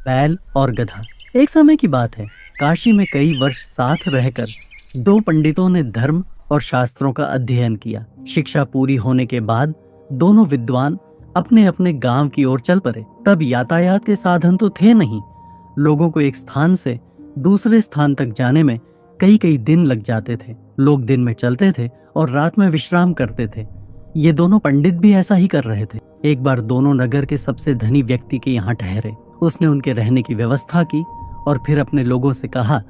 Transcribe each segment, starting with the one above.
बैल और गधा। एक समय की बात है, काशी में कई वर्ष साथ रहकर दो पंडितों ने धर्म और शास्त्रों का अध्ययन किया। शिक्षा पूरी होने के बाद दोनों विद्वान अपने अपने गांव की ओर चल पड़े। तब यातायात के साधन तो थे नहीं। लोगों को एक स्थान से दूसरे स्थान तक जाने में कई कई दिन लग जाते थे। लोग दिन में चलते थे और रात में विश्राम करते थे। ये दोनों पंडित भी ऐसा ही कर रहे थे। एक बार दोनों नगर के सबसे धनी व्यक्ति के यहाँ ठहरे। उसने उनके रहने की व्यवस्था की और फिर अपने लोगों से कहा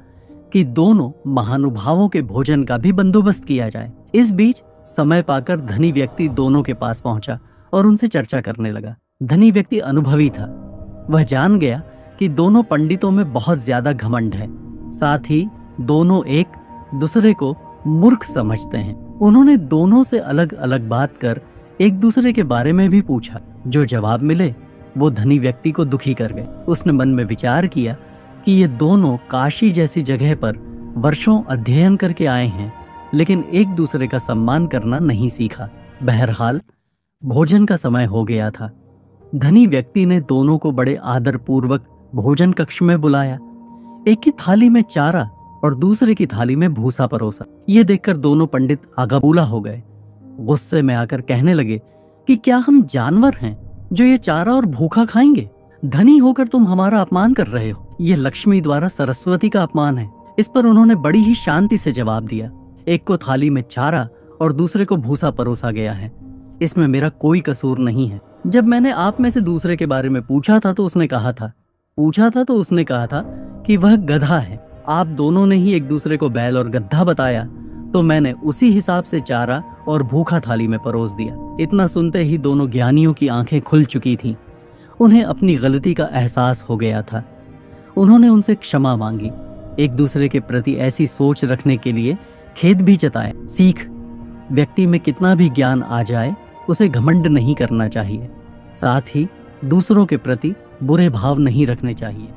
कि दोनों महानुभावों के भोजन का भी बंदोबस्त किया जाए। इस बीच समय पाकर धनी व्यक्ति दोनों के पास पहुंचा और उनसे चर्चा करने लगा। धनी व्यक्ति अनुभवी था। वह जान गया कि दोनों पंडितों में बहुत ज्यादा घमंड है, साथ ही दोनों एक दूसरे को मूर्ख समझते हैं। उन्होंने दोनों से अलग अलग बात कर एक दूसरे के बारे में भी पूछा। जो जवाब मिले वो धनी व्यक्ति को दुखी कर गए। उसने मन में विचार किया कि ये दोनों काशी जैसी जगह पर वर्षों अध्ययन करके आए हैं, लेकिन एक दूसरे का सम्मान करना नहीं सीखा। बहरहाल भोजन का समय हो गया था। धनी व्यक्ति ने दोनों को बड़े आदर पूर्वक भोजन कक्ष में बुलाया। एक की थाली में चारा और दूसरे की थाली में भूसा परोसा। ये देखकर दोनों पंडित आगाबूला हो गए। गुस्से में आकर कहने लगे कि क्या हम जानवर हैं जो ये चारा और भूखा खाएंगे? धनी होकर तुम हमारा अपमान कर रहे हो। ये लक्ष्मी द्वारा सरस्वती का अपमान है। इस पर उन्होंने बड़ी ही शांति से जवाब दिया। एक को थाली में चारा और दूसरे को भूसा परोसा गया है। इसमें मेरा कोई कसूर नहीं है। जब मैंने आप में से दूसरे के बारे में पूछा था तो उसने कहा था कि वह गधा है। आप दोनों ने ही एक दूसरे को बैल और गधा बताया, तो मैंने उसी हिसाब से चारा और भूखा थाली में परोस दिया। इतना सुनते ही दोनों ज्ञानियों की आंखें खुल चुकी थीं। उन्हें अपनी गलती का एहसास हो गया था। उन्होंने उनसे क्षमा मांगी। एक दूसरे के प्रति ऐसी सोच रखने के लिए खेद भी जताया। सीख, व्यक्ति में कितना भी ज्ञान आ जाए उसे घमंड नहीं करना चाहिए, साथ ही दूसरों के प्रति बुरे भाव नहीं रखने चाहिए।